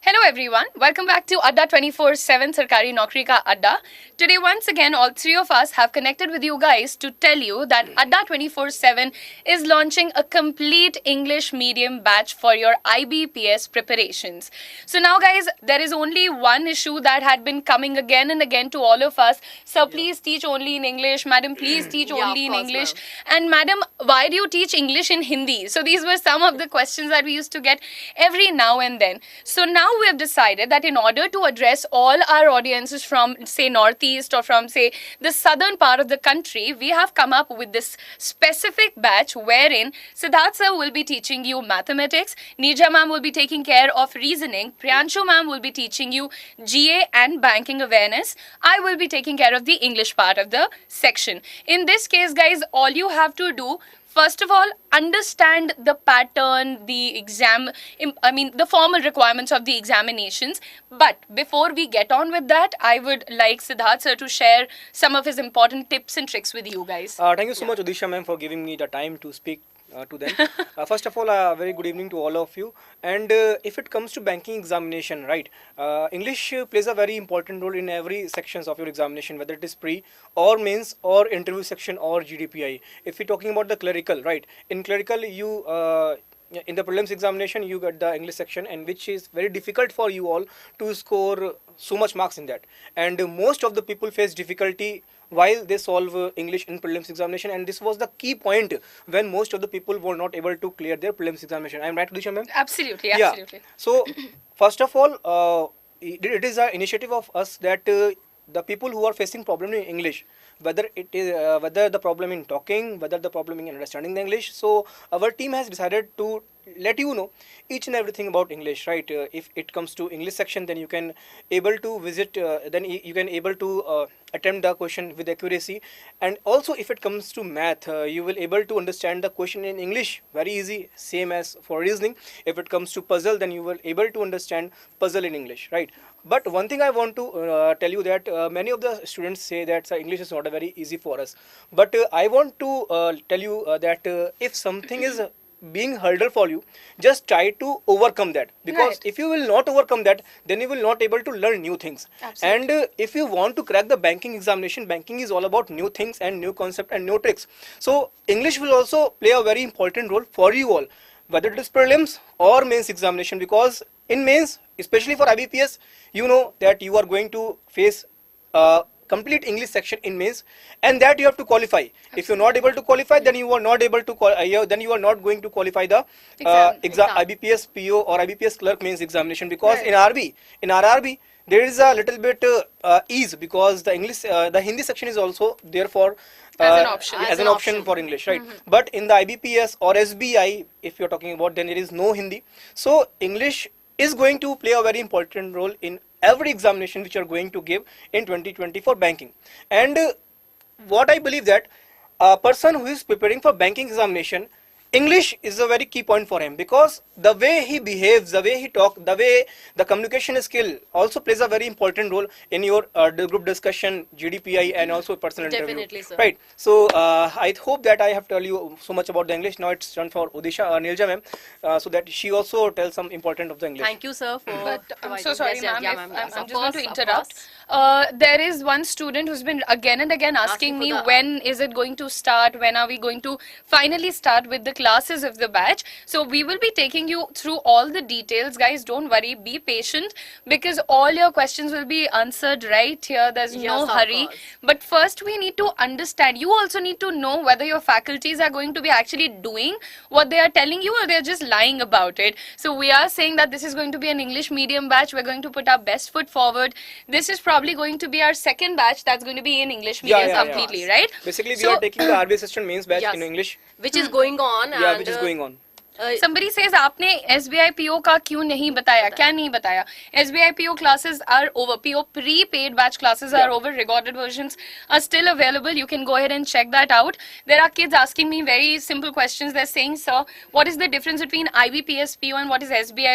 Hello everyone, welcome back to Adda 24/7 Sarkari Naukri Ka Adda. Today once again all three of us have connected with you guys to tell you that Adda 24/7 is launching a complete English medium batch for your IBPS preparations. So now guys, there is only one issue that had been coming again and again to all of us. Sir, please teach only in English. Madam, please teach only in English. And madam, why do you teach English in Hindi? So these were some of the questions that we used to get every now and then. So now we have decided that in order to address all our audiences from say Northeast or from say the southern part of the country, we have come up with this specific batch wherein Siddharth sir will be teaching you mathematics, Neerja ma'am will be taking care of reasoning, Priyanshu ma'am will be teaching you GA and banking awareness, I will be taking care of the English part of the section. In this case guys, all you have to do, first of all, understand the pattern, the exam, the formal requirements of the examinations. But before we get on with that, I would like Siddharth sir to share some of his important tips and tricks with you guys. Thank you so much, Udisha ma'am, for giving me the time to speak to them. First of all, very good evening to all of you. And if it comes to banking examination, right, English plays a very important role in every sections of your examination, whether it is pre or mains or interview section or GDPI. If we're talking about the clerical, right, in clerical you in the prelims examination you get the English section, and which is very difficult for you all to score so much marks in that, and most of the people face difficulty while they solve English in prelims examination, and this was the key point when most of the people were not able to clear their prelims examination. I am right, Disha ma'am? Absolutely. Yeah. So first of all, it is an initiative of us that the people who are facing problem in English, whether it is whether the problem in talking, whether the problem in understanding the English, so our team has decided to let you know each and everything about English, right? If it comes to English section, then you can able to visit, then you can able to attempt the question with accuracy, and also if it comes to math, you will able to understand the question in English very easy, same as for reasoning. If it comes to puzzle, then you will able to understand puzzle in English, right? But one thing I want to tell you that many of the students say that English is not a very easy for us, but I want to tell you that if something is being hurdle for you, just try to overcome that, because Right. if you will not overcome that, then you will not able to learn new things. Absolutely. And if you want to crack the banking examination, banking is all about new things and new concept and new tricks. So English will also play a very important role for you all, whether it is prelims or mains examination, because in mains, especially for IBPS, you know that you are going to face complete English section in mains, and that you have to qualify. Absolutely. If you're not able to qualify, then you are not able to then you are not going to qualify the exam IBPS PO or IBPS Clerk mains examination, because in RRB there is a little bit ease, because the English the Hindi section is also there for as an option for English, right? But in the IBPS or SBI, if you're talking about, then there is no Hindi. So English is going to play a very important role in every examination which you are going to give in 2020 for banking. And what I believe that a person who is preparing for banking examination, English is a very key point for him, because the way he behaves, the way he talks, the way the communication skill also plays a very important role in your the group discussion, GDPI, and also personal Definitely, interview. sir. Right. So I hope that I have told you so much about the English. Now it's turn for Udisha, Neerja ma'am, so that she also tells some important of the English. Thank you, sir, for But I'm providing- so sorry, Yes, ma'am. yeah, if ma'am, I'm yes, just of going to course, of interrupt. course. There is one student who's been again and again asking Asking me for the- when is it going to start? When are we going to finally start with the classes of the batch? So we will be taking you through all the details, guys. Don't worry. Be patient, because all your questions will be answered right here. There's Yes, no of hurry. course. But first we need to understand. You also need to know whether your faculties are going to be actually doing what they are telling you, or they're just lying about it. So we are saying that this is going to be an English medium batch. We're going to put our best foot forward. This is probably going to be our second batch that's going to be in English medium completely, right? Basically, we So- are taking the RB assistant mains batch Yes. in English. which is going on. Yeah, and, which is going on. Somebody says आपने SBI PO का क्यों नहीं बताया? क्या नहीं बताया? SBI PO classes are over. PO prepaid batch classes are over. Recorded versions are still available. You can go ahead and check that out. There are kids asking me very simple questions. They're saying, sir, what is the difference between IBPS PO and what is SBI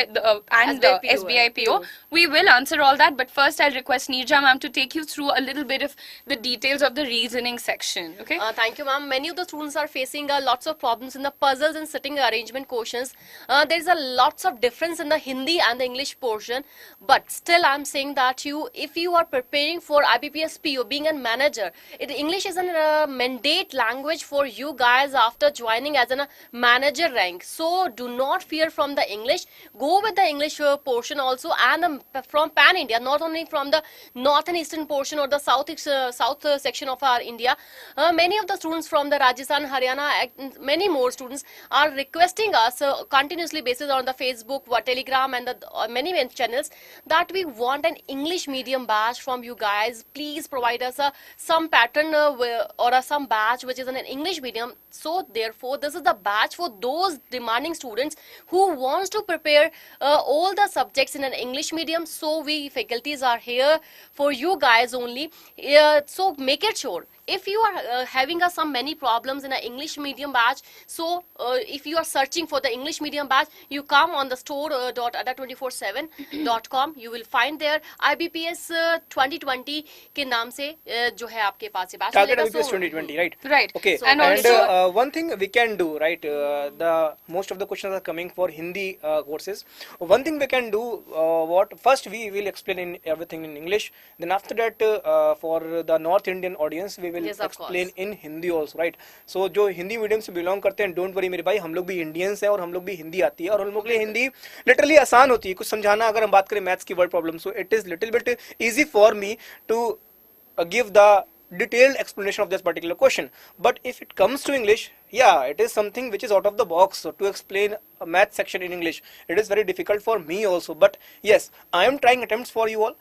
and SBI PO? We will answer all that, but first I'll request Neerja ma'am to take you through a little bit of the details of the reasoning section. Okay? Thank you, ma'am. Many of the students are facing lots of problems in the puzzles and sitting arrangement questions. There is a lots of difference in the Hindi and the English portion, but still I'm saying that if you are preparing for IBPS PO, being a manager, English is a mandate language for you guys after joining as a manager rank. So do not fear from the English. Go with the English portion also, and from pan India, not only from the north and eastern portion or the south section of our India. Many of the students from the Rajasthan, Haryana, many more students are requesting us continuously basis on the Facebook, Telegram, and the many channels that we want an English medium batch from you guys. Please provide us some pattern or some batch which is in an English medium. So therefore, this is the batch for those demanding students who wants to prepare all the subjects in an English medium. So we faculties are here for you guys only. So make it sure. If you are having some many problems in an English medium batch, so if you are searching for the English medium batch, you come on the store.adda247.com. You will find there IBPS 2020 के नाम से जो है आपके पास ये batch Target मिलेगा. IBPS 2020, right? Right. Okay. So, and also one thing we can do, right? The most of the questions are coming for Hindi courses. One thing we can do, first we will explain everything in English. Then after that, for the North Indian audience, we will explain in Hindi also, right? So जो Hindi medium से belong करते हैं, don't worry मेरे भाई, हम लोग भी Indians हैं और हम लोग भी हिंदी आती है और हम लोग के लिए हिंदी लिटरली आसान होती है कुछ समझाना. अगर हम बात करें मैथ्स की word problem, so it is little bit easy for me to give the detailed explanation of this particular question. But if it comes to English, yeah, it is something which is out of the box. So to explain a math section in English, it is very difficult for me also. But yes, I am trying attempts for you all.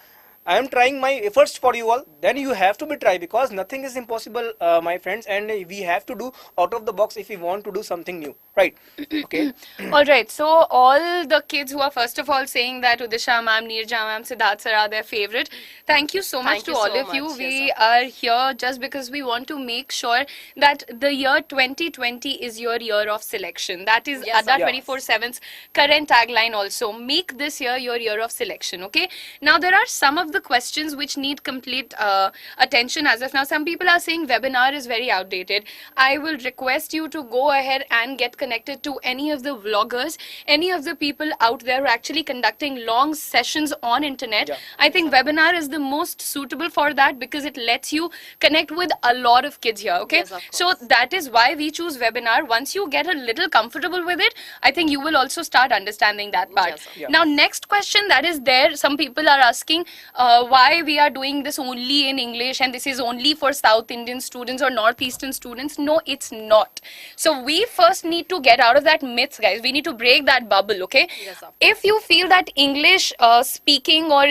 I am trying my efforts for you all. Then you have to be try, because nothing is impossible, my friends, and we have to do out of the box if we want to do something new, right? Okay. All right. So all the kids who are first of all saying that Udisha ma'am, Neerja ma'am, Siddharth sir are their favorite, thank you so much to all of you. We are here just because we want to make sure that the year 2020 is your year of selection. That is Adda 24/7's current tagline also. Make this year your year of selection. Okay. Now there are some of the questions which need complete attention as of now. Some people are saying webinar is very outdated. I will request you to go ahead and get connected to any of the vloggers, any of the people out there who are actually conducting long sessions on internet. I think webinar is the most suitable for that because it lets you connect with a lot of kids here. Okay, so that is why we choose webinar. Once you get a little comfortable with it, I think you will also start understanding that part. Now next question that is there, some people are asking why we are doing this only in English and this is only for South Indian students or Northeastern students. No, it's not. So we first need to get out of that myth, guys. We need to break that bubble, okay? If you feel that English speaking or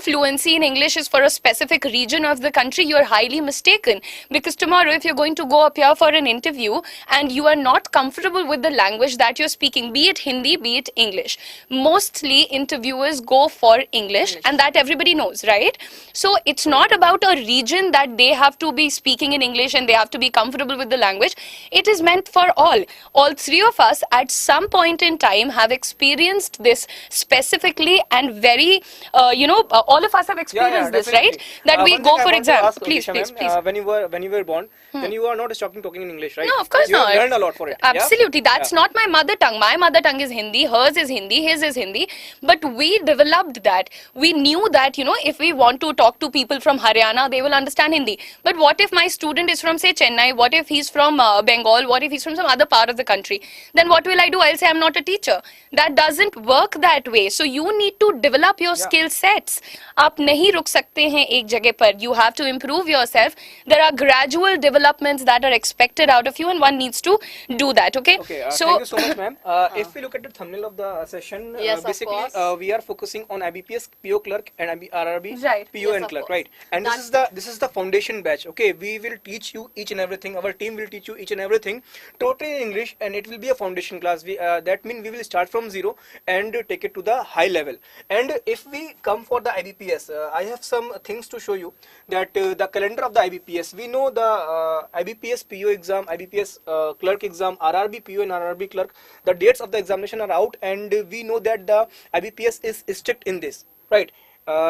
fluency in English is for a specific region of the country, you are highly mistaken. Because tomorrow if you're going to go up here for an interview and you are not comfortable with the language that you're speaking, be it Hindi, be it English, mostly interviewers go for English, and that everybody knows, right? So it's not about a region that they have to be speaking in English and they have to be comfortable with the language. It is meant for all. All three of us at some point in time have experienced this specifically, and very all of us have experienced this, right? That we go for exam. Please. When you were born, then you are not talking in English, right? No, of course not. You learned a lot for it. Absolutely. That's not my mother tongue. My mother tongue is Hindi, hers is Hindi, his is Hindi. But we developed that. We knew that, if we want to talk to people from Haryana, they will understand Hindi. But what if my student is from, say, Chennai? What if he's from Bengal? What if he's from some other part of the country? Then what will I do? I'll say I'm not a teacher. That doesn't work that way. So you need to develop your skill sets. आप नहीं रुक सकते हैं एक जगह पर. You have to improve yourself. There are gradual developments that are expected out of you, and one needs to do that. Okay. So thank you so much, ma'am. If we look at the thumbnail of the session, basically we are focusing on IBPS PO Clerk and RRB PO and Clerk, right? And this is the foundation batch. Okay, we will teach you each and everything. Our team will teach you each and everything totally in English, and it will be a foundation class. That means we will start from zero and take it to the high level. And if we come for the IBPS, I have some things to show you. That the calendar of the IBPS, we know the IBPS PO exam, IBPS Clerk exam, RRB PO and RRB Clerk, the dates of the examination are out, and we know that the IBPS is strict in this, right?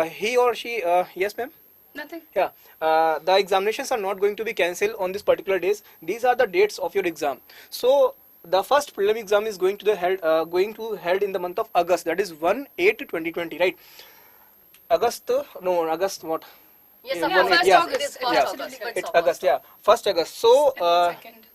He or she, yes ma'am? Nothing. Yeah, the examinations are not going to be cancelled on this particular days. These are the dates of your exam. So the first prelim exam is going to held in the month of August. That is 1/8/2020, right? August what? Yes, Yeah, of course. first yeah, August. It is first yeah, August. it's August, yeah, 1st August. So Second.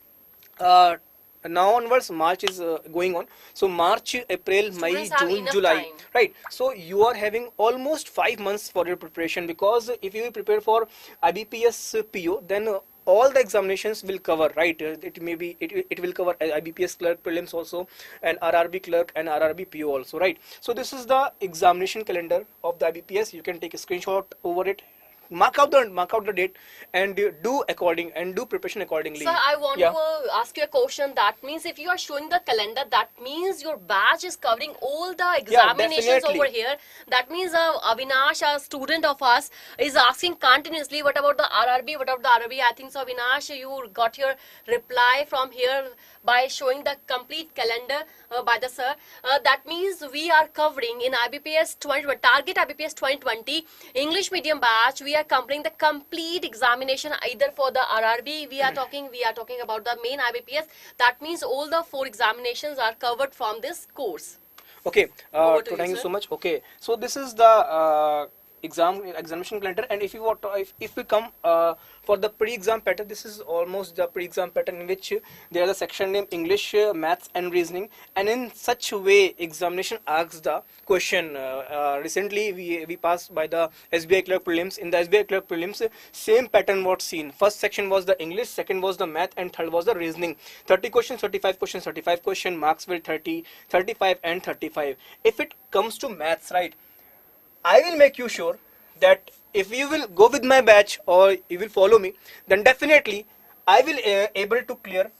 now onwards March is going on. So March, April, May, Students have June, enough July, time. right? So you are having almost 5 months for your preparation, because if you prepare for IBPS PO, then all the examinations will cover, right? It will cover IBPS clerk prelims also, and RRB clerk and RRB PO also, right? So this is the examination calendar of the IBPS. You can take a screenshot over it, mark out the date, and do preparation accordingly. Sir, I want Yeah. to ask you a question. That means if you are showing the calendar, that means your batch is covering all the examinations definitely. over here. That means Avinash, a student of us, is asking continuously, what about the RRB? What about the RRB? I think so, Avinash, you got your reply from here by showing the complete calendar by the sir. That means we are covering in IBPS 20, target IBPS 2020 English medium batch. We are covering the complete examination either for the RRB. We are talking about the main IBPS. That means all the 4 examinations are covered from this course. Okay, Over to you, thank you sir. so much. Okay, so this is the examination calendar, and if you want to, if we come for the pre-exam pattern, this is almost the pre-exam pattern, in which there is a section named English, Maths and Reasoning, and in such a way examination asks the question. Recently we passed by the SBI Clerk prelims. In the SBI Clerk prelims, same pattern was seen. First section was the English, second was the Math, and third was the Reasoning. 30 questions, 35 questions, 35 question, marks were 30, 35 and 35. If it comes to Maths, right, I will make you sure that if you will go with my batch or you will follow me, then definitely I will able to clear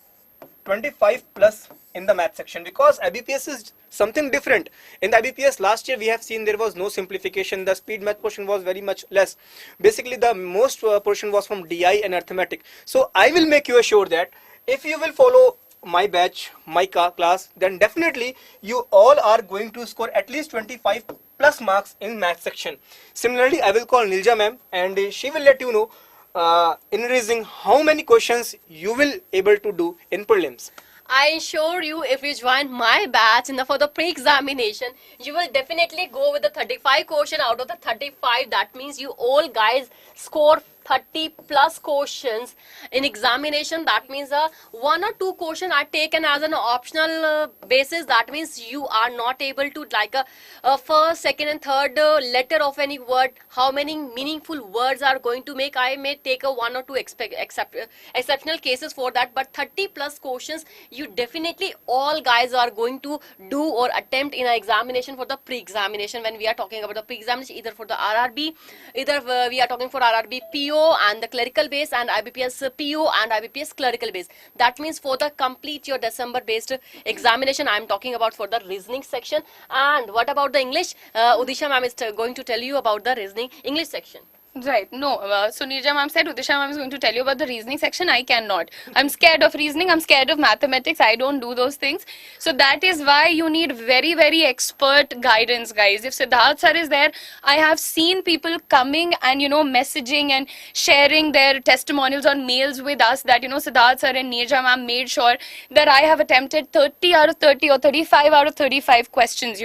25 plus in the math section, because IBPS is something different. In the IBPS last year we have seen there was no simplification. The speed math portion was very much less. Basically the most portion was from DI and arithmetic. So I will make you sure that if you will follow my batch, my class, then definitely you all are going to score at least 25 plus marks in math section. Similarly, I will call Nilja ma'am, and she will let you know in reasoning how many questions you will able to do in prelims. I assure you, if you join my batch for the pre-examination, you will definitely go with the 35 question out of the 35. That means you all guys score 30 plus questions in examination. That means 1 or 2 question are taken as an optional basis. That means you are not able to, like a first, second and third letter of any word, how many meaningful words are going to make. I may take a 1 or 2 exceptional cases for that, but 30 plus questions you definitely all guys are going to do or attempt in an examination for the pre-examination. When we are talking about the pre-examination, either for the RRB, either we are talking for RRB PO and the clerical base, and IBPS PO and IBPS clerical base. That means for the complete your December based examination, I am talking about for the reasoning section. And what about the English? Udisha ma'am is going to tell you about the reasoning English section. Right. No. So Nirja ma'am said Udisha ma'am is going to tell you about the reasoning section. I cannot. I'm scared of reasoning. I'm scared of mathematics. I don't do those things. So that is why you need very, very expert guidance, guys. If Siddharth sir is there, I have seen people coming and, messaging and sharing their testimonials on mails with us that, Siddharth sir and Nirja ma'am made sure that I have attempted 30 out of 30 or 35 out of 35 questions,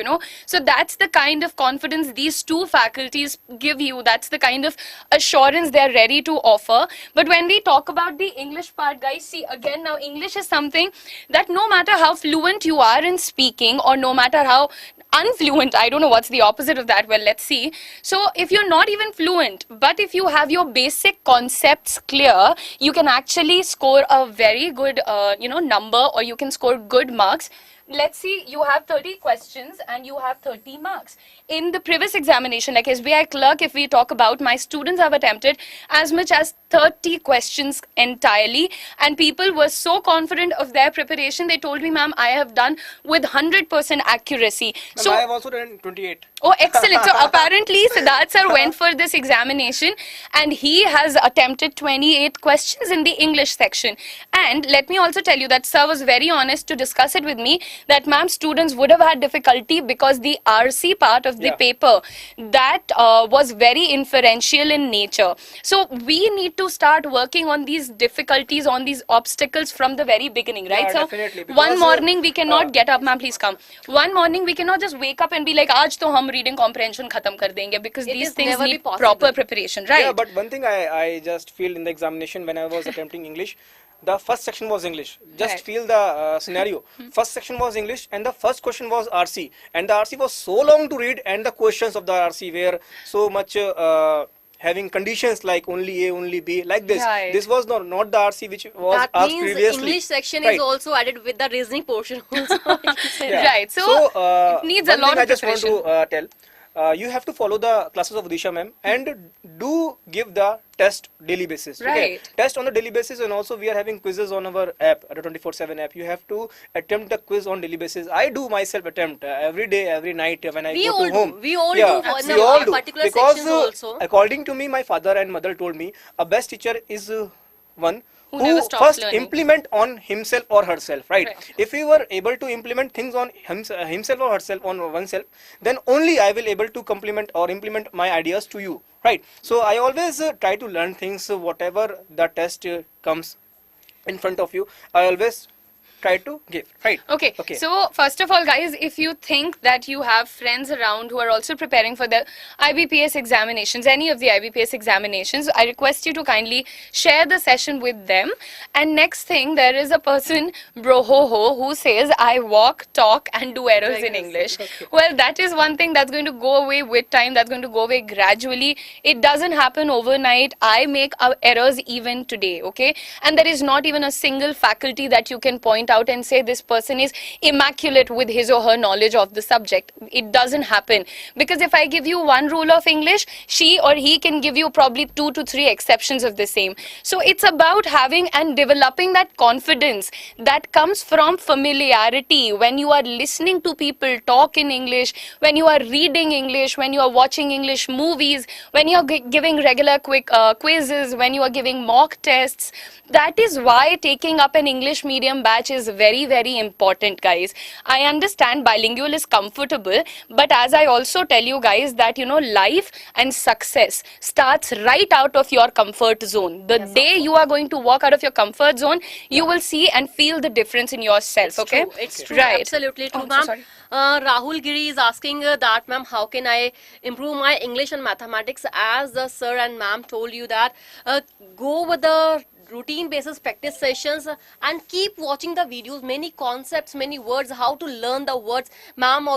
So that's the kind of confidence these two faculties give you. That's the kind of assurance they're ready to offer. But when we talk about the English part, guys, see, again, now English is something that no matter how fluent you are in speaking, or no matter how unfluent, I don't know what's the opposite of that, well, let's see. So if you're not even fluent, but if you have your basic concepts clear, you can actually score a very good number, or you can score good marks. Let's see, you have 30 questions and you have 30 marks. In the previous examination, like SBI Clerk, if we talk about, my students have attempted as much as 30 questions entirely, and people were so confident of their preparation, they told me, ma'am, I have done with 100% accuracy. So I have also done 28. Oh, excellent. So apparently Siddharth sir went for this examination and he has attempted 28 questions in the English section. And let me also tell you that sir was very honest to discuss it with me. that ma'am, students would have had difficulty because the RC part of the Yeah. paper, that was very inferential in nature. So we need to start working on these difficulties, on these obstacles from the very beginning, right? Yeah, So definitely, one because, morning we cannot get up, ma'am, please come. One morning we cannot just wake up and be like, "Aaj to hum reading comprehension khatam kar denge," because It these is things never be need possible. proper preparation, right? Yeah, but one thing I just feel in the examination when I was attempting English, the first section was English. Just Right. feel the scenario. First section was English, and the first question was RC, and the RC was so long to read, and the questions of the RC were so much. Having conditions like only A, only B, like this. Right. This was not the RC which was That asked means previously. English section Right. is also added with the reasoning portion also. I can say. Yeah. Right, so it needs a one lot thing of I just want preparation. to tell. You have to follow the classes of Disha ma'am and do give the test daily basis. Okay? Right. Test on the daily basis, and also we are having quizzes on our app, the 24/7 app. You have to attempt the quiz on daily basis. I do myself attempt every day, every night when I We go all to do. home. We all yeah, do in we our all do. particular Because sections also. according to me, my father and mother told me a best teacher is one Who who never stops first learning. implement on himself or herself, right? Right. If we were able to implement things on himself or herself, on oneself, then only I will able to complement or implement my ideas to you, right? So I always try to learn things, whatever the test comes in front of you, I always try to give, right? Okay, so first of all, guys, if you think that you have friends around who are also preparing for the IBPS examinations, any of the IBPS examinations, I request you to kindly share the session with them. And next thing, there is a person, Brohoho, who says, I walk, talk, and do errors in English. Well, that is one thing that's going to go away with time, that's going to go away gradually. It doesn't happen overnight. I make errors even today, okay? And there is not even a single faculty that you can point out and say this person is immaculate with his or her knowledge of the subject. It doesn't happen, because if I give you one rule of English, she or he can give you probably 2 to 3 exceptions of the same. So it's about having and developing that confidence that comes from familiarity. When you are listening to people talk in English, when you are reading English, when you are watching English movies, when you are giving regular quick quizzes, when you are giving mock tests, that is why taking up an English medium batch is very, very important, guys. I understand bilingual is comfortable, but as I also tell you guys that, you know, life and success starts right out of your comfort zone. The day you are going to walk out of your comfort zone, you will see and feel the difference in yourself, okay? It's true, Right. absolutely true, Oh, so ma'am. sorry. Rahul Giri is asking that, ma'am, how can I improve my English and mathematics? As the sir and ma'am told you that, go with the routine basis practice sessions and keep watching the videos, many concepts, many words, how to learn the words. Ma'am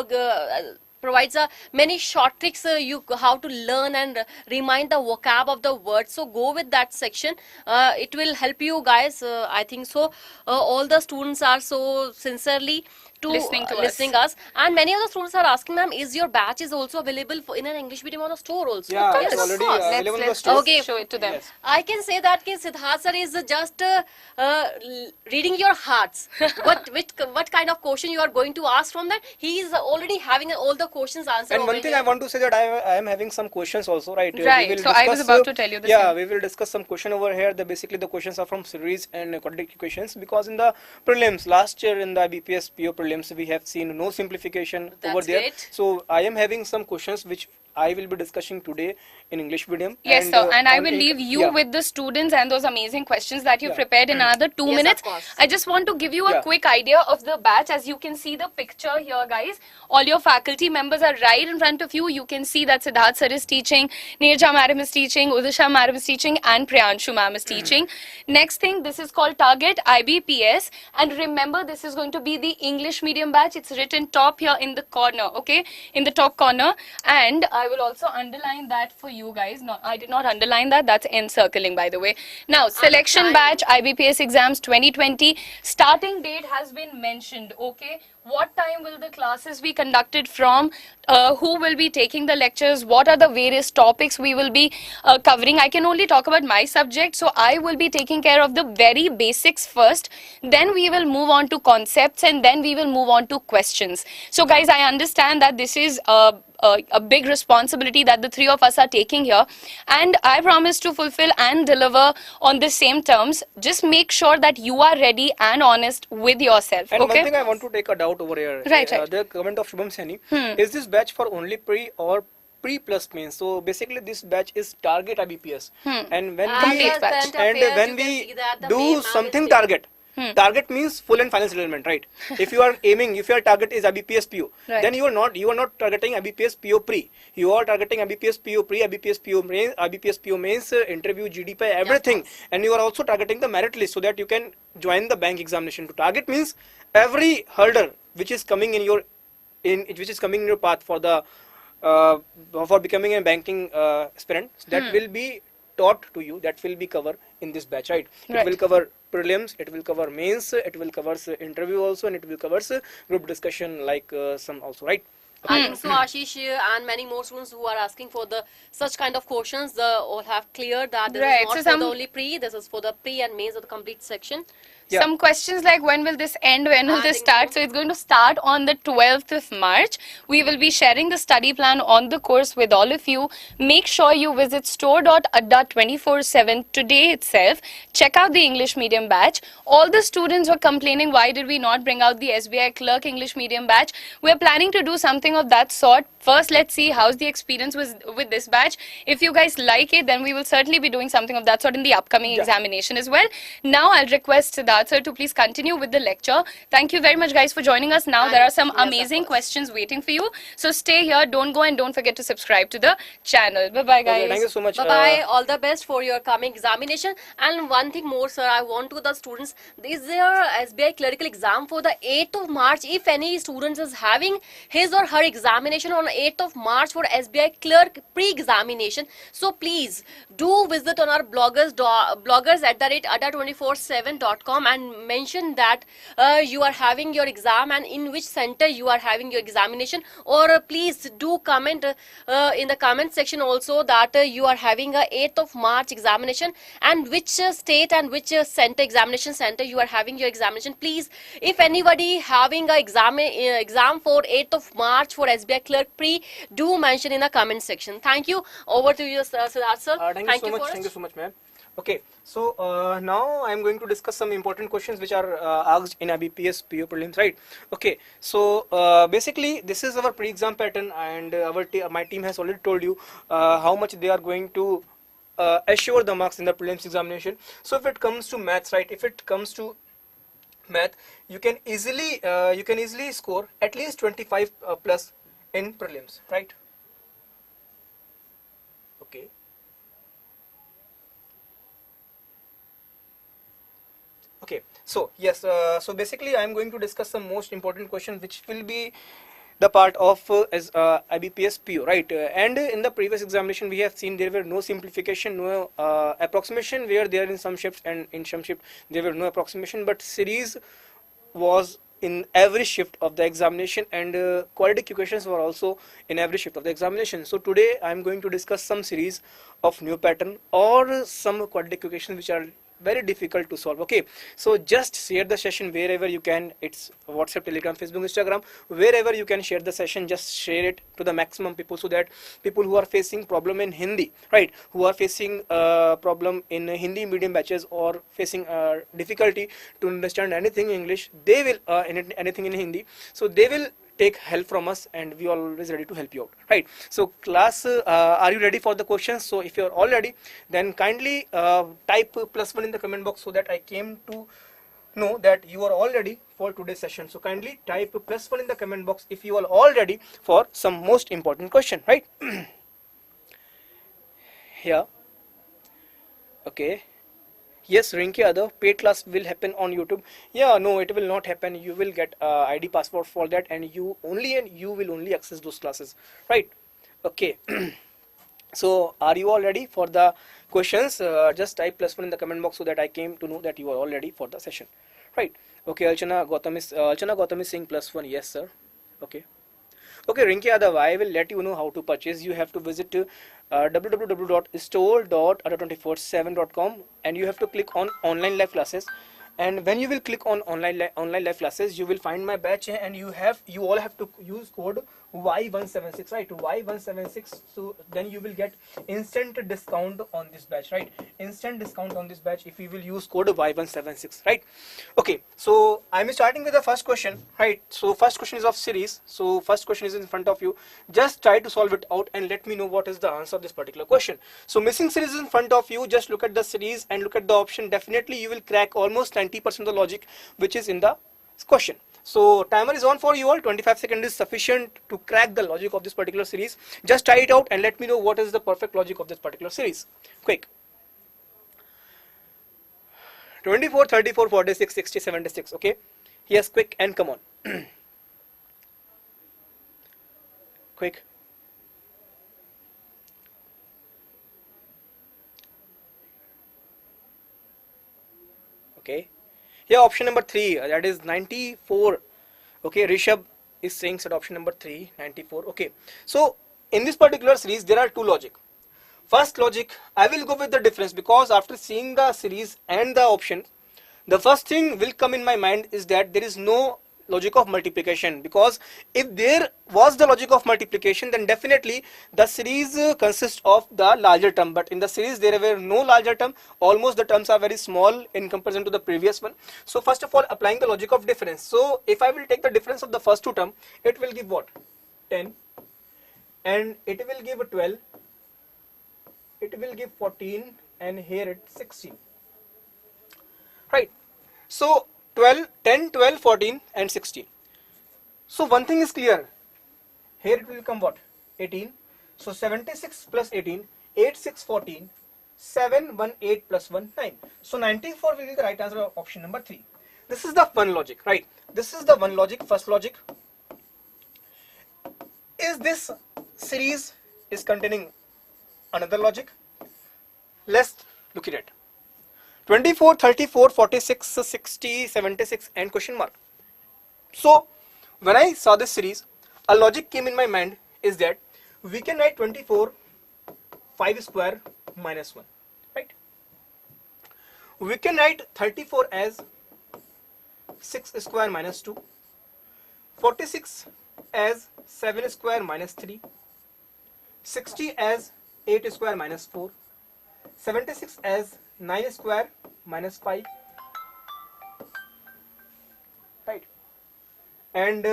provides many short tricks how to learn and remind the vocab of the words. So go with that section. It will help you guys, I think so. All the students are so sincerely to Listening us, and many of the students are asking, ma'am, is your batch is also available in an English medium on a store also? Yeah, Yes, it's of already course. available in the Let's store. Okay. show it to them. Yes. I can say that Siddharth sir is just reading your hearts. What kind of question you are going to ask from that? He is already having all the questions answered. And one over thing here. I want to say that I am having some questions also, right? Right, We will so I was discuss, about to tell you the Yeah, same. we will discuss some question over here. Basically the questions are from series and quadratic equations, because in the prelims last year in the IBPS PO prelims we have seen no simplification over That's there. great. So I am having some questions which I will be discussing today in English medium. Yes, sir. And I on will leave you yeah. with the students and those amazing questions that you Yeah. prepared in another 2 Yes, minutes. of course. I just want to give you a Yeah. quick idea of the batch. As you can see the picture here, guys. All your faculty members are right in front of you. You can see that Siddharth sir is teaching, Nirja madam is teaching, Udisha madam is teaching, and Priyanshu ma'am is teaching. Next thing, this is called Target IBPS. And remember, this is going to be the English medium batch. It's written top here in the corner, okay? In the top corner. And I will also underline that for you guys. No, I did not underline that. That's encircling, by the way. Now, selection batch, IBPS exams 2020. Starting date has been mentioned, okay? What time will the classes be conducted from? Who will be taking the lectures? What are the various topics we will be covering? I can only talk about my subject, so I will be taking care of the very basics first. Then we will move on to concepts, and then we will move on to questions. So guys, I understand that this is a big responsibility that the three of us are taking here, and I promise to fulfill and deliver on the same terms. Just make sure that you are ready and honest with yourself. And Okay? one thing I want to take a doubt over here. Right. The comment of Shubham Saini. Is this batch for only pre or pre plus mains? So basically this batch is target IBPS. And when Complete we batch. do something target. Target means full and final settlement, right? If your target is IBPS PO, Right. then you are not targeting IBPS PO pre. You are targeting IBPS PO pre, IBPS PO mains, IBPS PO mains, interview, GDP, everything, and you are also targeting the merit list so that you can join the bank examination. To target means every hurdle which is coming in your path for the for becoming a banking aspirant, that will be taught to you, that will be covered in this batch, right? It Right. will cover prelims, it will cover mains, it will cover interview also, and it will cover group discussion like some also, right? I think so Ashish and many more students who are asking for the such kind of questions, all have cleared that this Right, is not so for some- the only pre, this is for the pre and mains of the complete section. Yeah. Some questions like when will this end, when will I this think start? so. So it's going to start on the 12th of March. We will be sharing the study plan on the course with all of you. Make sure you visit store.adda247 today itself. Check out the English medium batch. All the students were complaining, why did we not bring out the SBI Clerk English medium batch? We're planning to do something of that sort. First, let's see how's the experience with this batch. If you guys like it, then we will certainly be doing something of that sort in the upcoming examination as well. Now, I'll request Siddharth sir to please continue with the lecture. Thank you very much, guys, for joining us. Now, there are some Yes, of amazing course. questions waiting for you. So stay here. Don't go and don't forget to subscribe to the channel. Bye-bye, guys. Okay, thank you so much. Bye-bye. All the best for your coming examination. And one thing more, sir, I want to the students, is there SBI clerical exam for the 8th of March? If any students is having his or her examination on 8th of March for SBI clerk pre-examination, so please do visit on our bloggers@adda247.com and mention that you are having your exam and in which center you are having your examination, or please do comment in the comment section also that you are having a 8th of March examination and which state and which examination center you are having your examination. Please, if anybody having a exam for 8th of March for SBI clerk pre, do mention in the comment section. Thank you. Over to you, Siddharth sir. Thank you so much. Thank you so much, ma'am. Okay, so now I am going to discuss some important questions which are asked in IBPS PO prelims, right? Okay, so basically this is our pre-exam pattern, and my team has already told you how much they are going to assure the marks in the prelims examination. So if it comes to maths, right? If it comes to math, you can easily score at least 25 plus in prelims, right? Okay. Okay, so yes, so basically I am going to discuss some most important questions which will be the part of IBPS PO, right? And in the previous examination we have seen there were no simplification, no approximation where there in some shifts, and in some shift there were no approximation, but series was in every shift of the examination, and quadratic equations were also in every shift of the examination. So today I am going to discuss some series of new pattern or some quadratic equations which are very difficult to solve. Okay, so just share the session wherever you can. It's WhatsApp, Telegram, Facebook, Instagram, wherever you can share the session, just share it to the maximum people, so that people who are facing problem in Hindi, right, who are facing problem in Hindi medium batches or facing difficulty to understand anything in English, they will anything in Hindi, so they will take help from us, and we are always ready to help you out, right? So class, are you ready for the questions? So if you are all ready, then kindly type +1 in the comment box so that I came to know that you are all ready for today's session. So kindly type +1 in the comment box if you are all ready for some most important question, right? Here. Okay. Yes, Rinki Adda, paid class will happen on YouTube. Yeah, no, it will not happen. You will get ID password for that, and you will only access those classes, right? Okay. So are you all ready for the questions? Just type +1 in the comment box so that I came to know that you are all ready for the session, right? Okay, Alchana Gautam is saying +1. Yes, sir. Okay. Okay, Rinki Adda, I will let you know how to purchase. You have to visit www.store.adda247.com, and you have to click on online live classes. And when you will click on online live classes, you will find my batch, and you all have to use code Y176, right? Y176. So then you will get instant discount on this batch, right? Instant discount on this batch if you will use code Y176, right? Okay, so I'm starting with the first question, right? So first question is of series. So first question is in front of you. Just try to solve it out and let me know what is the answer of this particular question. So missing series is in front of you. Just look at the series and look at the option. Definitely you will crack almost 90% of the logic which is in the question. So timer is on for you all. 25 seconds is sufficient to crack the logic of this particular series. Just try it out and let me know what is the perfect logic of this particular series. Quick. 24, 34, 46, 60, 76. Okay. Yes, quick and come on. Quick. Okay. Yeah, option number 3, that is 94. Okay, Rishabh is saying that option number 3, 94. Okay, so in this particular series there are two logic. First logic, I will go with the difference because after seeing the series and the option, the first thing will come in my mind is that there is no logic of multiplication, because if there was the logic of multiplication then definitely the series consists of the larger term, but in the series there were no larger term. Almost the terms are very small in comparison to the previous one. So first of all, applying the logic of difference. So if I will take the difference of the first two term, it will give what? 10, and it will give 12, it will give 14, and here it's 16, right? So 12, 10, 12, 14 and 16. So one thing is clear. Here it will come what? 18. So 76 plus 18, 8, 6, 14, 7, 1, 8 plus 1, 9. So 94 will be the right answer of option number 3. This is the one logic, right? This is the one logic, first logic. Is this series is containing another logic? Let's look at it. 24, 34, 46, 60, 76 and question mark. So when I saw this series, a logic came in my mind is that we can write 24 5 square minus 1, right? We can write 34 as 6 square minus 2, 46 as 7 square minus 3, 60 as 8 square minus 4, 76 as 9 square minus 5, right? And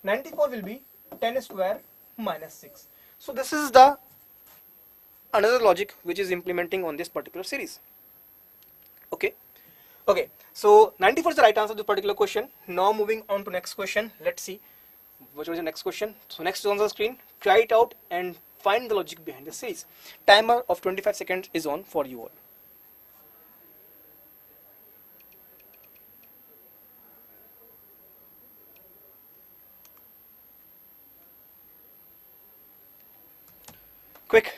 94 will be 10 square minus 6. So this is the another logic which is implementing on this particular series. Okay. Okay. So 94 is the right answer to this particular question. Now moving on to next question. Let's see which was the next question. So next is on the screen. Try it out and find the logic behind the series. Timer of 25 seconds is on for you all. Quick.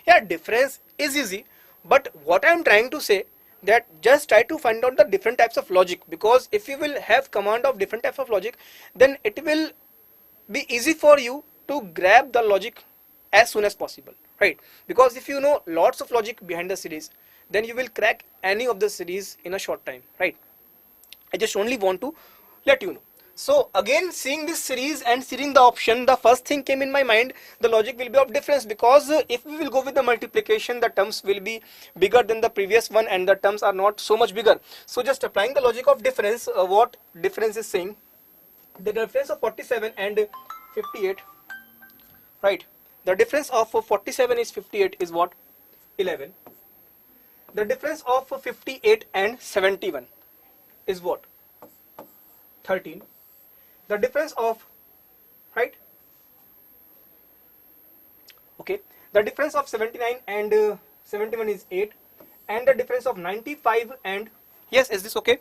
Yeah, difference is easy, but what I am trying to say that just try to find out the different types of logic, because if you will have command of different types of logic, then it will be easy for you to grab the logic as soon as possible, right? Because if you know lots of logic behind the series, then you will crack any of the series in a short time, right? I just only want to let you know. So again, seeing this series and seeing the option, the first thing came in my mind, the logic will be of difference, because if we will go with the multiplication, the terms will be bigger than the previous one and the terms are not so much bigger. So just applying the logic of difference, what difference is saying, the difference of 47 and 58, right? The difference of 47 is 58 is what? 11. The difference of 58 and 71 is what? 13. The difference of, right? Okay. The difference of 79 and 71 is 8. And the difference of 95 and, yes, is this okay?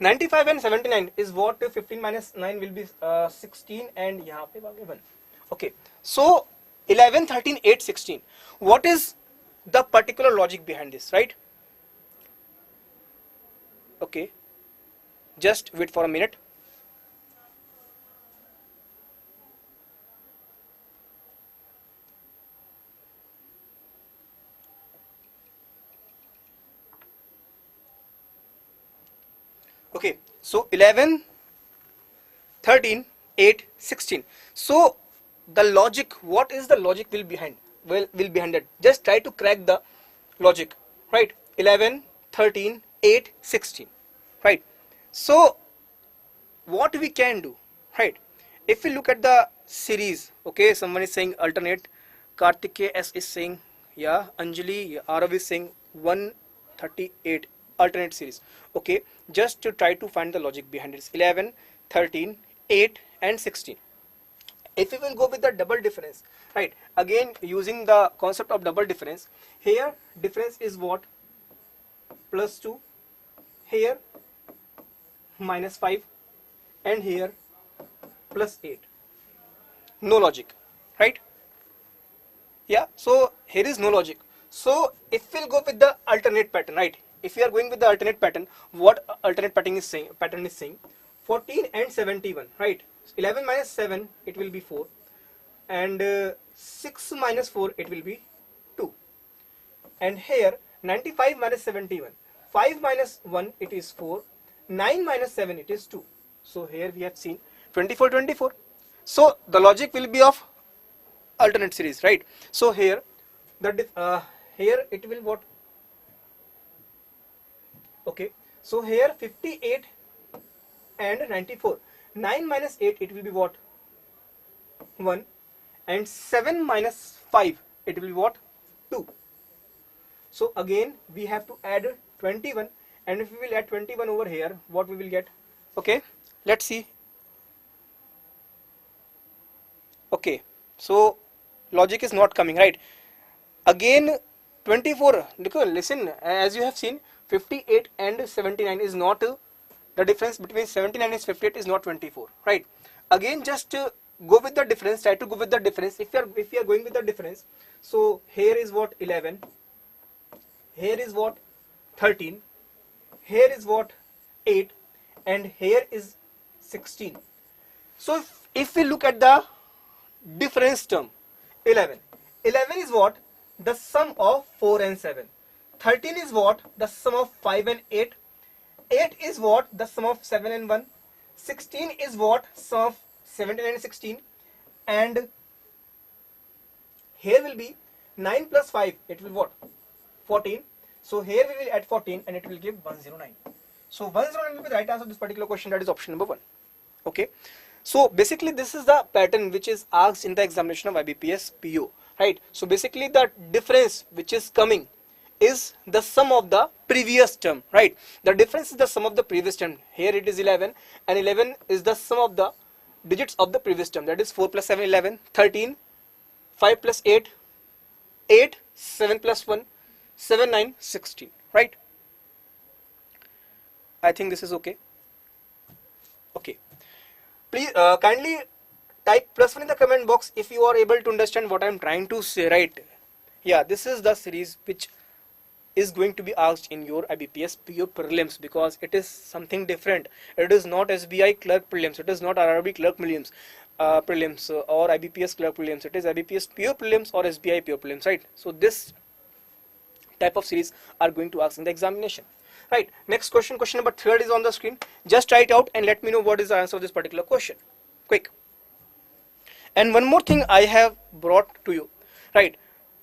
95 and 79 is what? 15 minus 9 will be 16 and यहाँ पे 1. Okay. So 11, 13, 8, 16. What is the particular logic behind this, right? Okay. Just wait for a minute. Okay, so 11, 13, 8, 16. So the logic, what is the logic will behind it? Just try to crack the logic, right? 11, 13, 8, 16, right? So what we can do, right? If we look at the series, okay, someone is saying alternate, Kartike S is saying, yeah, Anjali, Arav is saying 138 alternate series. Okay, just to try to find the logic behind it. 11, 13, 8 and 16. If we will go with the double difference, right, again using the concept of double difference, here difference is what? Plus 2, here minus 5 and here plus 8. No logic, right? Yeah, so here is no logic. So if we'll go with the alternate pattern, right? If we are going with the alternate pattern, what alternate pattern is saying? 14 and 71, right? 11 minus 7, it will be 4, and 6 minus 4, it will be 2. And here 95 minus 71, 5 minus 1, it is 4, 9 minus 7, it is 2. So here we have seen 24, 24. So the logic will be of alternate series, right? So here the here it will what? Okay, so here 58 and 94. 9 minus 8, it will be what? 1. And 7 minus 5, it will be what? 2. So again we have to add 21, and if we will add 21 over here, what we will get? Okay, let's see. Okay, so logic is not coming, right? Again 24, listen, as you have seen, 58 and 79 is not the difference between 79 and 58 is not 24, right? Again, just go with the difference, try to go with the difference. If you are going with the difference, so here is what? 11, here is what? 13, here is what? 8, and here is 16. So if we look at the difference term, 11 is what? The sum of 4 and 7. 13 is what? The sum of 5 and 8. 8 is what? The sum of 7 and 1. 16 is what? Sum of 17 and 16. And here will be 9 plus 5. It will what? 14. So here we will add 14 and it will give 109. So 109 will be the right answer of this particular question, that is option number 1. Okay. So basically this is the pattern which is asked in the examination of IBPS PO, right? So basically the difference which is coming is the sum of the previous term, right? The difference is the sum of the previous term. Here it is 11, and 11 is the sum of the digits of the previous term, that is 4 plus 7, 11, 13, 5 plus 8, 8, 7 plus 1, 7, 9, 16, right? I think this is okay. Okay. Please kindly type +1 in the comment box if you are able to understand what I am trying to say, right? Yeah, this is the series which is going to be asked in your IBPS PO prelims, because it is something different. It is not SBI Clerk prelims, it is not RRB Clerk prelims, or IBPS Clerk prelims. It is IBPS PO prelims or SBI PO prelims, right? So this type of series are going to ask in the examination, right? Next question, question number 3 is on the screen. Just write out and let me know what is the answer of this particular question. Quick. And one more thing I have brought to you, right?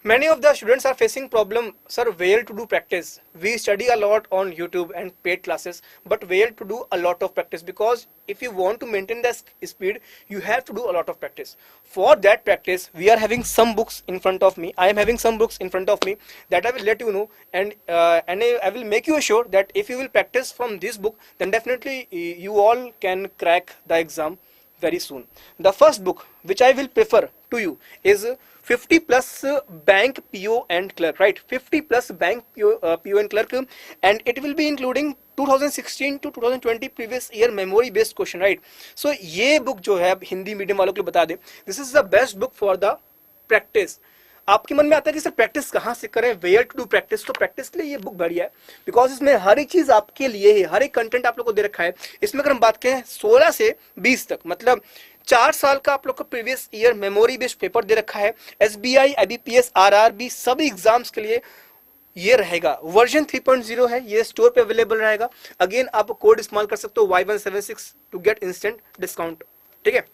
Many of the students are facing problem, sir, where to do practice. We study a lot on YouTube and paid classes, but where to do a lot of practice, because if you want to maintain the speed, you have to do a lot of practice. For that practice, we are having some books in front of me. I am having some books in front of me that I will let you know, and I will make you sure that if you will practice from this book, then definitely you all can crack the exam very soon. The first book which I will prefer to you is 50 plus bank PO and clerk, right? 50 plus bank PO and clerk, and it will be including 2016 to 2020 previous year memory based question, right? So ये book जो है Hindi medium वालों के लिए बता दे, this is the best book for the practice. आपके मन में आता है कि सर प्रैक्टिस कहाँ से करें, वेयर टू डू प्रैक्टिस, तो प्रैक्टिस के लिए ये बुक बढ़िया है, बिकॉज इसमें हर एक चीज आपके लिए है, हर एक कंटेंट आप लोग को दे रखा है. इसमें अगर हम बात करें 16 से 20 तक, मतलब 4 साल का आप लोग को previous year memory based paper दे रखा है. SBI, IBPS, RRB सभी एग्जाम्स के लिए ये रहेगा। वर्जन 3.0 है, ये स्टोर पे अवेलेबल रहेगा। अगेन आप कोड इस्तेमाल कर सकते हो Y176 to get instant discount. ठीक है,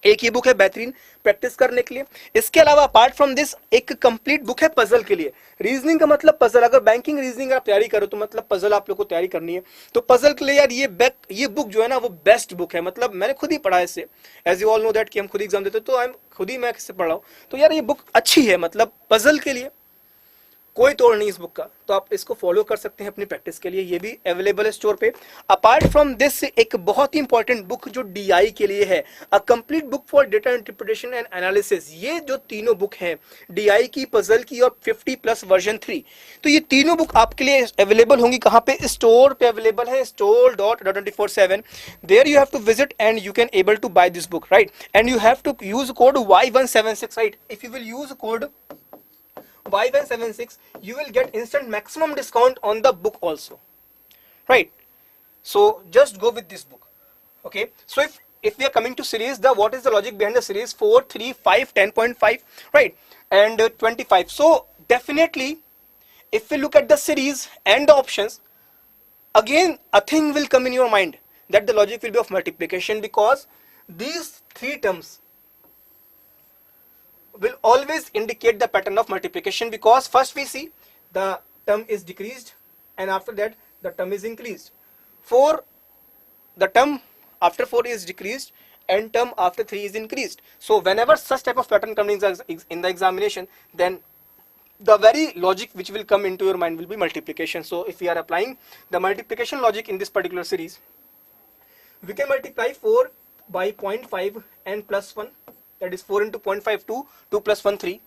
एक ये बुक है बेहतरीन प्रैक्टिस करने के लिए। इसके अलावा अपार्ट फ्रॉम दिस एक कंप्लीट बुक है पजल के लिए। रीजनिंग का मतलब पजल, अगर बैंकिंग रीजनिंग आप तैयारी करो तो मतलब पजल आप लोग को तैयारी करनी है, तो पजल के लिए यार ये बुक जो है ना वो बेस्ट बुक है। मतलब मैंने खुद ही पढ़ा है इससे, as you all know that कि हम खुद एग्जाम देते तो मैं किससे पढ़ रहा हूँ, तो यार ये बुक अच्छी है। मतलब पजल के लिए कोई तोड़ नहीं इस बुक का, तो आप इसको फॉलो कर सकते हैं अपनी प्रैक्टिस के लिए। ये भी अवेलेबल है स्टोर पे। अपार्ट फ्रॉम दिस एक बहुत ही इंपॉर्टेंट बुक जो डीआई के लिए है, a complete book for data interpretation and analysis. ये जो तीनों बुक हैं, डीआई की, पजल की और 50+ वर्जन 3, तो ये तीनों बुक आपके लिए अवेलेबल होंगी। कहाँ पे? स्टोर पे अवेलेबल है, store.adda24/7। There you have to visit and you can able to buy this book, right? And you have to use code Y176, right? If you will use code Y176, you will get instant maximum discount on the book also, right? So just go with this book, okay? So if we are coming to series, what is the logic behind the series 4, 3, 5, 10.5, right? And 25. So definitely, if we look at the series and the options, again a thing will come in your mind that the logic will be of multiplication, because these three terms will always indicate the pattern of multiplication, because first we see the term is decreased and after that the term is increased. The term after 4 is decreased and term after 3 is increased. So whenever such type of pattern comes in the examination, then the very logic which will come into your mind will be multiplication. So if we are applying the multiplication logic in this particular series, we can multiply 4 by 0.5 and plus 1. That is 4 into 0.5, 2, 2 plus 1, 3.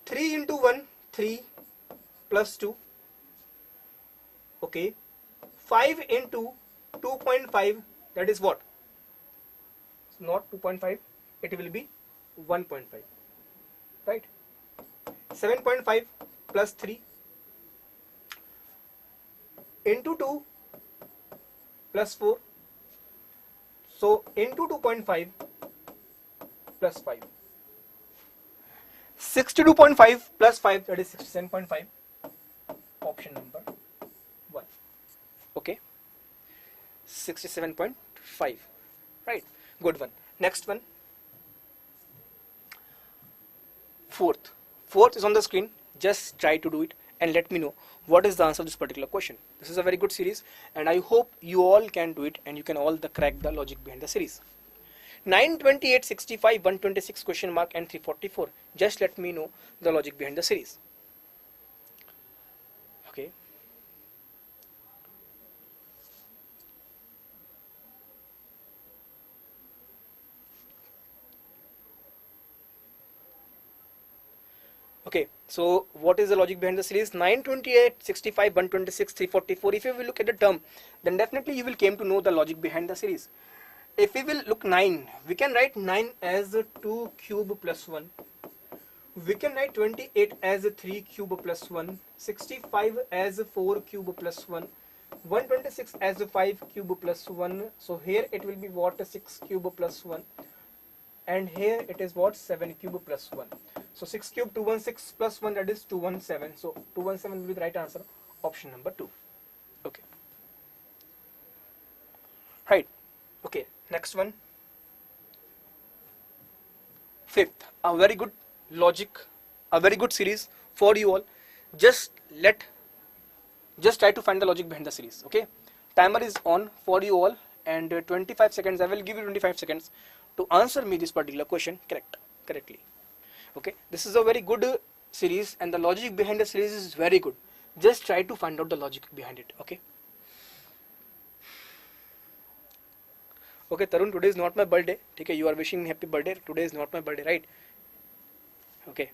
3 into 1, 3 plus 2. Okay. 5 into 2.5, that is what? Not 2.5, it will be 1.5. Right? 7.5 plus 3 into 2 plus 4. So into 2.5 plus 5. 62.5 plus 5, that is 67.5. Option number 1. Okay. 67.5. Right. Good one. Next one. Fourth is on the screen. Just try to do it and let me know what is the answer of this particular question. This is a very good series and I hope you all can do it and you can all crack the logic behind the series. 9, 28, 65, 126 question mark and 344. Just let me know the logic behind the series. Okay. Okay, so what is the logic behind the series? 9, 28, 65, 126, 344. If you will look at the term, then definitely you will came to know the logic behind the series. If we will look 9, we can write 9 as 2 cube plus 1. We can write 28 as 3 cube plus 1. 65 as 4 cube plus 1. 126 as 5 cube plus 1. So here it will be what? 6 cube plus 1. And here it is what? 7 cube plus 1. So 6 cube 216 plus 1, that is 217. So 217 will be the right answer. Option number 2. Okay. Right. Okay. Next one. Fifth, a very good logic, a very good series for you all. Just try to find the logic behind the series. Okay. Timer is on for you all and 25 seconds. I will give you 25 seconds to answer me this particular question correctly. Okay. This is a very good series and the logic behind the series is very good. Just try to find out the logic behind it. Okay. Okay, Tarun, today is not my birthday. Okay, you are wishing me happy birthday. Today is not my birthday, right? Okay.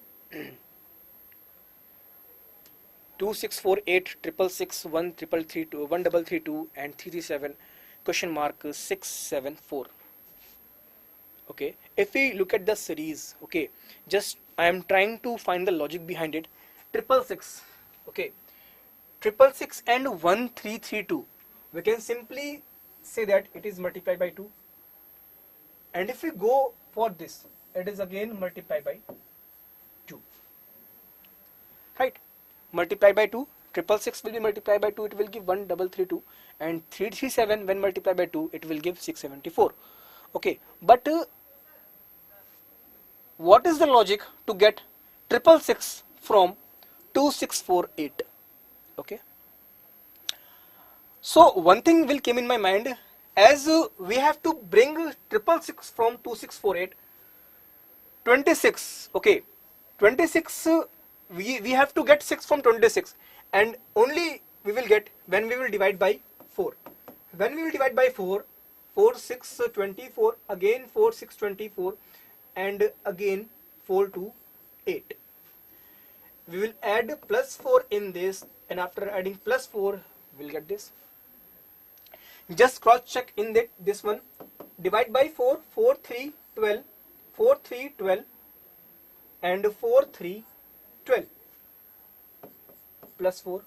2648 666 1332 1332 and 337 question mark 674. Okay, if we look at the series, okay, just I am trying to find the logic behind it. 666. Okay, 666 and 1332. We can simply say that it is multiplied by 2, and if we go for this, it is again multiplied by 2, right? multiplied by 2, 666 will be multiplied by 2, it will give 1332, and 337 when multiplied by 2, it will give 674. Okay, but what is the logic to get 666 from 2648? Okay, so one thing will came in my mind, as we have to bring 666 from 2648, 26, okay, 26, we have to get 6 from 26, and only we will get when we will divide by 4. When we will divide by 4, 4 6 24, again 4 6 24, and again 4 2 8. We will add plus 4 in this, and after adding plus 4, we'll get this. Just cross check in that this one. Divide by 4, 4 3 12, 4 3 12, and 4 3 12 plus 4.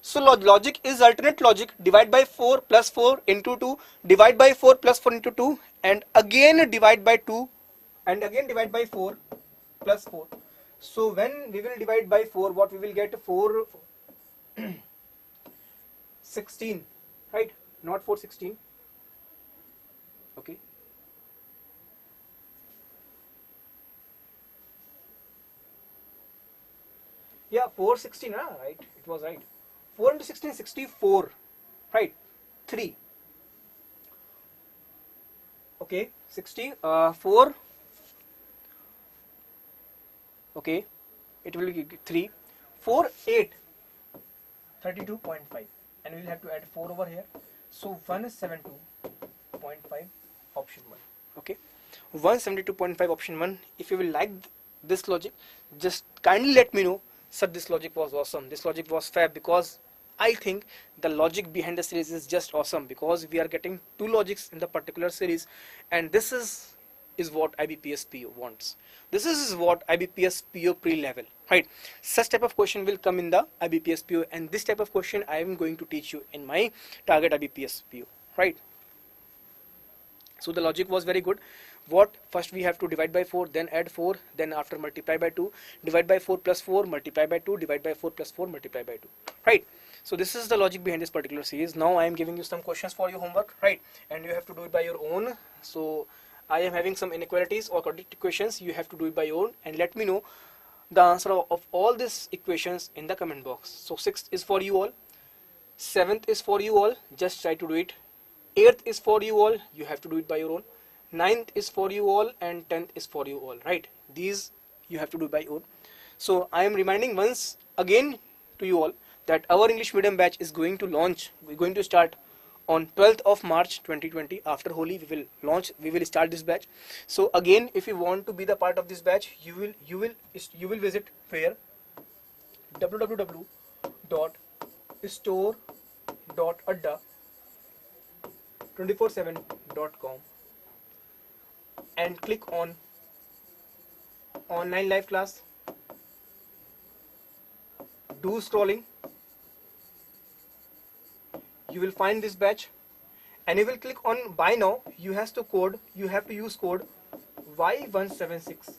So logic is alternate logic. Divide by 4 plus 4 into 2, divide by 4 plus 4 into 2, and again divide by 2, and again divide by 4 plus 4. So when we will divide by 4, what we will get? 4 16, right? Not 4 16. Okay. Yeah, 4 16, right? It was right. 4 into 16, 64, right? 3. Okay, 60, 4. Okay, it will be 3. 4 8, 32.5, and we will have to add 4 over here. So 172.5, option 1. Okay, 172.5, option 1. If you will like this logic, just kindly let me know. Sir, this logic was awesome. This logic was fab, because I think the logic behind the series is just awesome, because we are getting 2 logics in the particular series, and this is what IBPS PO wants. This is what IBPS PO pre-level, right? Such type of question will come in the IBPS PO, and this type of question I am going to teach you in my target IBPS PO, right? So the logic was very good. What first we have to divide by 4, then add 4, then after multiply by 2, divide by 4 plus 4, multiply by 2, divide by 4 plus 4, multiply by 2, right? So this is the logic behind this particular series. Now I am giving you some questions for your homework, right? And you have to do it by your own. So I am having some inequalities or quadratic equations. You have to do it by your own, and let me know the answer of all these equations in the comment box. So 6th is for you all, 7th is for you all, just try to do it. 8th is for you all, you have to do it by your own. 9th is for you all, and 10th is for you all, right? These you have to do by your own. So I am reminding once again to you all that our English medium batch is going to launch. We're going to start on 12th of March 2020. After Holi, we will start this batch. So again, if you want to be the part of this batch, you will visit where? www.store.adda247.com and click on online live class. Do scrolling. You will find this batch, and you will click on buy now. You have to use code Y176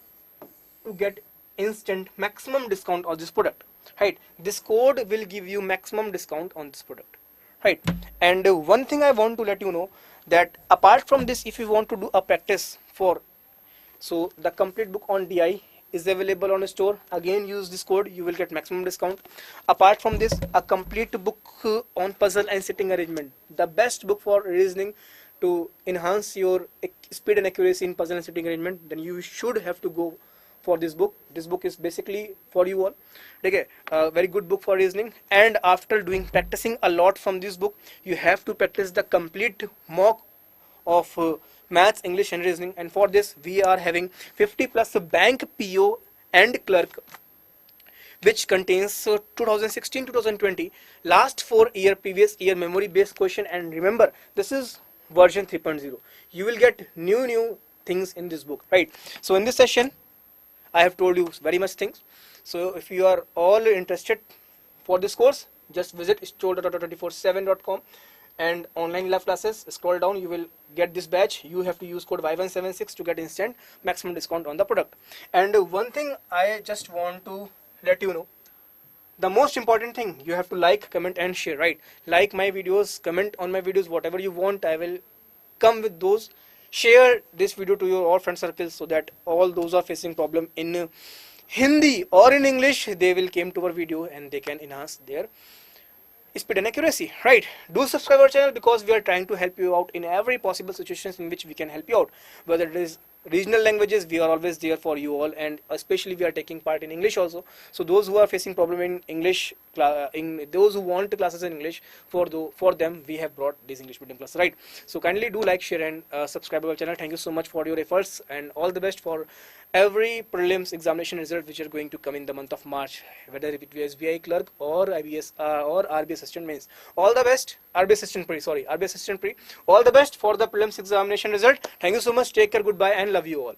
to get instant maximum discount on this product, right? This code will give you maximum discount on this product, right? And one thing I want to let you know, that apart from this, if you want to do a practice for, so the complete book on DI is available on a store. Again, use this code, you will get maximum discount. Apart from this, a complete book on puzzle and sitting arrangement, the best book for reasoning to enhance your speed and accuracy in puzzle and sitting arrangement, then you should have to go for this book. This book is basically for you all. Okay, a very good book for reasoning. And after practicing a lot from this book, you have to practice the complete mock of maths, English and reasoning, and for this we are having 50 plus bank PO and clerk, which contains 2016-2020 last 4 year previous year memory based question. And remember, this is version 3.0. you will get new things in this book, right? So in this session I have told you very much things. So if you are all interested for this course, just visit store.adda247.com and online live classes. Scroll down, you will get this batch. You have to use code Y176 to get instant maximum discount on the product. And one thing I just want to let you know, the most important thing, you have to like, comment and share, right? Like my videos, comment on my videos, whatever you want, I will come with those. Share this video to your all friend circles so that all those are facing problem in Hindi or in English, they will came to our video and they can enhance their speed and accuracy, right? Do subscribe our channel because we are trying to help you out in every possible situations in which we can help you out. Whether it is regional languages, we are always there for you all, and especially we are taking part in English also. So those who are facing problem in English, those who want classes in English, for them we have brought this English medium class, right? So kindly do like, share and subscribe our channel. Thank you so much for your efforts and all the best for every prelims examination result which are going to come in the month of March, whether it be SBI Clerk or IBS or RB Assistant Mains. All the best. RB Assistant Pre. All the best for the prelims examination result. Thank you so much. Take care. Goodbye and love you all.